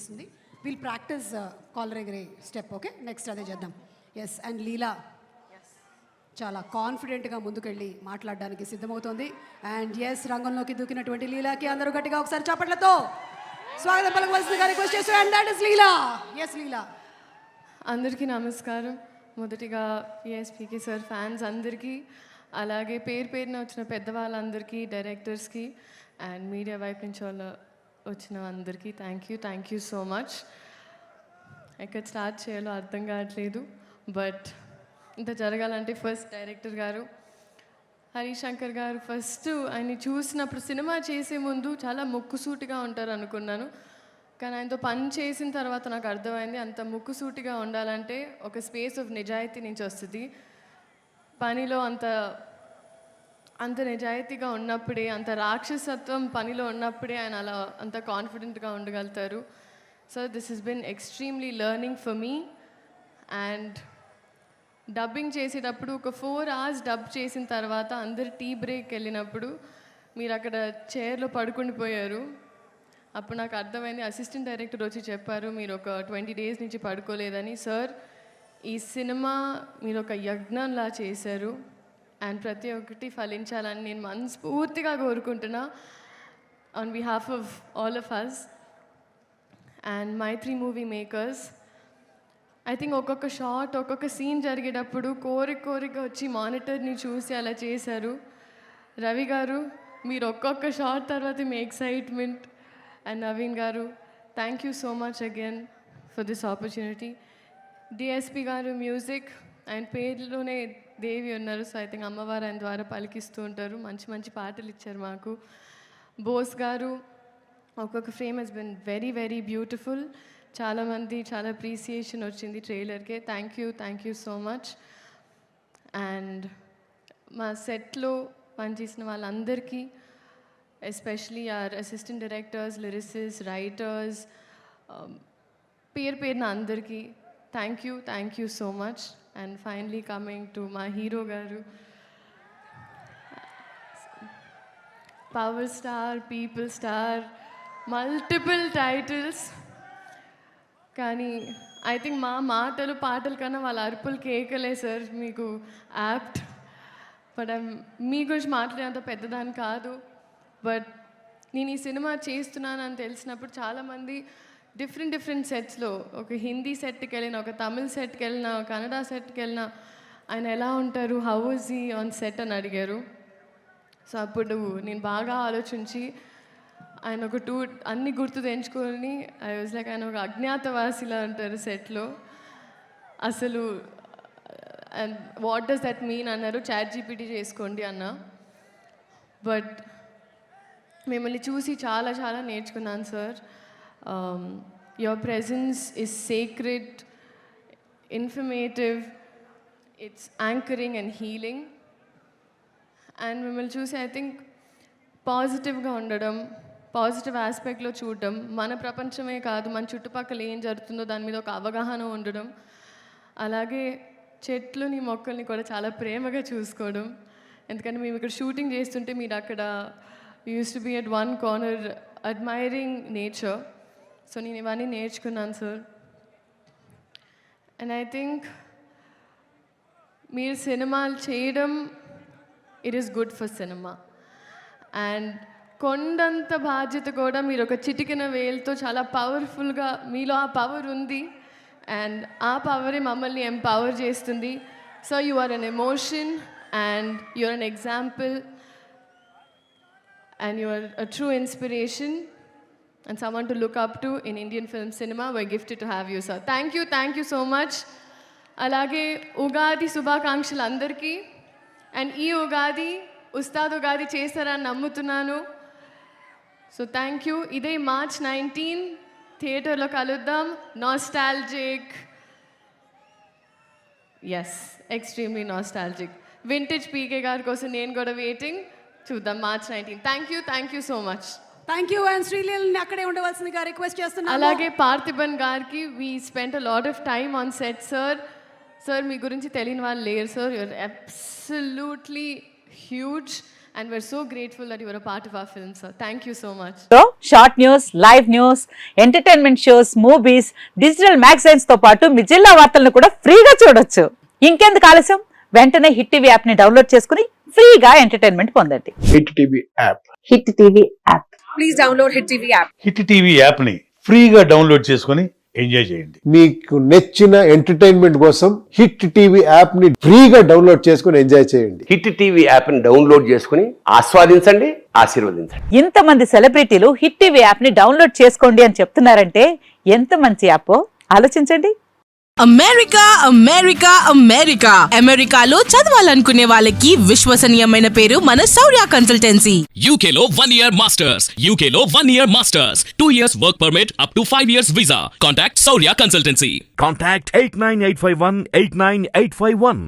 చేస్తుంది. Will practice collar ఎగరే step. Okay, next అదే చేద్దాం. ఎస్, అండ్ లీలా చాలా కాన్ఫిడెంట్గా ముందుకెళ్ళి మాట్లాడడానికి సిద్ధమవుతోంది. అండ్ ఎస్, రంగంలోకి దూకినటువంటి లీలాకి అందరూ గట్టిగా ఒకసారి చప్పట్లతో స్వాగతం పలకవలసిందిగా రిక్వెస్ట్ చేస్తూ, and that is Leela. Yes Leela. అందరికీ నమస్కారం. మొదటిగా పిఎస్పీకి సార్ ఫ్యాన్స్ అందరికీ, అలాగే పేరు పేరున వచ్చిన పెద్దవాళ్ళందరికీ, డైరెక్టర్స్కి అండ్ మీడియా వైపు నుంచి వచ్చిన అందరికీ థ్యాంక్ యూ సో మచ్. ఎక్కడ స్టార్ట్ చేయాలో అర్థం కావట్లేదు, బట్ ఇంత జరగాలంటే ఫస్ట్ డైరెక్టర్ గారు హరిశంకర్ గారు, ఫస్ట్ ఆయన్ని చూసినప్పుడు సినిమా చేసే ముందు చాలా ముక్కుసూటిగా ఉంటారు అనుకున్నాను, కానీ ఆయనతో పని చేసిన తర్వాత నాకు అర్థమైంది అంత ముక్కుసూటిగా ఉండాలంటే ఒక స్పేస్ ఆఫ్ నిజాయితీ నుంచి వస్తుంది. పనిలో అంత నిజాయితీగా ఉన్నప్పుడే, అంత రాక్షసత్వం పనిలో ఉన్నప్పుడే ఆయన అలా అంత కాన్ఫిడెంట్గా ఉండగలుగుతారు. So this has been extremely learning for me. And dubbing చేసేటప్పుడు ఒక 4 hours డబ్ చేసిన తర్వాత అందరు టీ బ్రేక్ వెళ్ళినప్పుడు మీరు అక్కడ చైర్లో పడుకుండిపోయారు. అప్పుడు నాకు అర్థమైంది, అసిస్టెంట్ డైరెక్టర్ వచ్చి చెప్పారు మీరు ఒక 20 days నుంచి పడుకోలేదని. సార్, ఈ సినిమా మీరు ఒక యజ్ఞంలా చేశారు అండ్ ప్రతి ఒక్కటి ఫలించాలని నేను మనస్ఫూర్తిగా కోరుకుంటున్నా on behalf of all of us and Mythri movie makers. I think ఒక్కొక్క షాట్, ఒక్కొక్క సీన్ జరిగేటప్పుడు కోరిక వచ్చి మానిటర్ని చూసి అలా చేశారు. రవి గారు, మీరు ఒక్కొక్క షాట్ తర్వాత మీ ఎక్సైట్మెంట్. అండ్ నవీన్ గారు, thank you so much again for this opportunity. DSP గారు మ్యూజిక్, ఆయన పేరులోనే దేవి ఉన్నారు, సో ఐ థింక్ అమ్మవారు ఆయన ద్వారా పలికిస్తూ ఉంటారు, మంచి మంచి పాటలు ఇచ్చారు మాకు. బోస్ గారు, ఒక్కొక్క frame has been very very beautiful. చాలామంది చాలా అప్రిసియేషన్ వచ్చింది ట్రైలర్కే. Thank you so much. And మా సెట్లో పనిచేసిన వాళ్ళందరికీ, especially our assistant directors, lyricist, writers, పేరున అందరికీ thank you so much. And finally coming to మా హీరో గారు, power star, people star, multiple titles. కానీ ఐ థింక్ మా మాటలు పాటల కన్నా వాళ్ళ అరుపులు కేకలే సార్ మీకు యాప్ట్. బట్ మీ గురించి మాట్లాడేంత పెద్దదాన్ని కాదు, బట్ నేను ఈ సినిమా చేస్తున్నానని తెలిసినప్పుడు చాలామంది డిఫరెంట్ సెట్స్లో, ఒక హిందీ సెట్కి వెళ్ళిన, ఒక తమిళ్ సెట్కి వెళ్ళిన, కన్నడ సెట్కి వెళ్ళిన, ఆయన ఎలా ఉంటారు, how is he on set అని అడిగారు. సో అప్పుడు నేను బాగా ఆలోచించి ఆయన ఒక అన్ని గుర్తు తెంచుకొని ఐ వాజ్ లైక్, ఆయన ఒక అజ్ఞాతవాసిలా ఉంటారు సెట్లో. అసలు and what does that mean అన్నారు, ChatGPT చేసుకోండి అన్న. బట్ మిమ్మల్ని చూసి చాలా నేర్చుకున్నాను sir. Your presence is sacred, informative, it's anchoring and healing. And మిమ్మల్ని చూసి ఐ థింక్ పాజిటివ్గా ఉండడం, పాజిటివ్ ఆస్పెక్ట్లో చూడడం, మన ప్రపంచమే కాదు మన చుట్టుపక్కల ఏం జరుగుతుందో దాని మీద ఒక అవగాహన ఉండడం, అలాగే చెట్లుని మొక్కల్ని కూడా చాలా ప్రేమగా చూసుకోవడం. ఎందుకంటే మేము ఇక్కడ షూటింగ్ చేస్తుంటే మీరు అక్కడ use to be at one corner admiring nature. So నేను ఇవన్నీ నేర్చుకున్నాను సార్. అండ్ ఐ థింక్ మీరు సినిమాలు చేయడం, it is good for cinema. And కొండంత బాధ్యత కూడా మీరు ఒక చిటికిన వేలుతో చాలా పవర్ఫుల్గా, మీలో ఆ పవర్ ఉంది అండ్ ఆ పవరే మమ్మల్ని ఎంపవర్ చేస్తుంది. So you are an emotion and you are an example and you are a true inspiration and someone to look up to in Indian film cinema. We're gifted to have you, sir. Thank you so much. Alage Ugadi Subhakankshalu andarki, and ee Ugadi Ustad Ugadi chestarani nammutunnanu. So thank you. Ide March 19 theater lo kaluddam. Nostalgic, yes, extremely nostalgic. Vintage PK gar kosam nenu kuda waiting. చూద్దాం March 19. Thank you so much. Thank you. And శ్రీలీలని అక్కడే ఉండవలసిందిగా request చేస్తున్నాను. అలాగే పార్థిబన్ గారికి, we spent a lot of time on set sir. Sir మీ గురించి తెలియని వాళ్ళు లేరు sir. You're absolutely huge and we're so grateful that you were a part of our film, sir. Thank you so much. So short news, live news, entertainment shows, movies, digital magazines తో పాటు మీ జిల్లా వార్తలను కూడా ఫ్రీగా చూడొచ్చు. ఇంకెందుకు ఆలస్యం, వెంటనే హిట్ టీవీ యాప్ ని డౌన్లోడ్ చేసుకుని ఫ్రీగా ఎంటర్టైన్మెంట్ పొందండి. Hit TV app. Hit TV app. Please download Hit TV app. Hit TV యాప్ని ఫ్రీగా డౌన్లోడ్ చేసుకొని ఎంజాయ్ చేయండి. మీకు నచ్చిన ఎంటర్టైన్మెంట్ కోసం హిట్ టీవీ యాప్ ని ఫ్రీగా డౌన్లోడ్ చేసుకుని ఎంజాయ్ చేయండి. హిట్ టీవీ యాప్ని డౌన్లోడ్ చేసుకుని ఆస్వాదించండి, ఆశీర్వదించండి. ఇంతమంది సెలబ్రిటీలు హిట్ టీవీ యాప్ ని డౌన్లోడ్ చేసుకోండి అని చెప్తున్నారంటే ఎంత మంచి యాప్ ఆలోచించండి. అమెరికా అమెరికా అమెరికా అమెరికాలో చదవాలనుకునే వాళ్ళకి విశ్వసనీయమైన పేరు మన శౌర్య కన్సల్టెన్సీ. UK లో 1 year masters. UK లో 1 year masters. 2 years work permit up to 5 years visa. Contact Saurya Consultancy. Contact 89851 89851.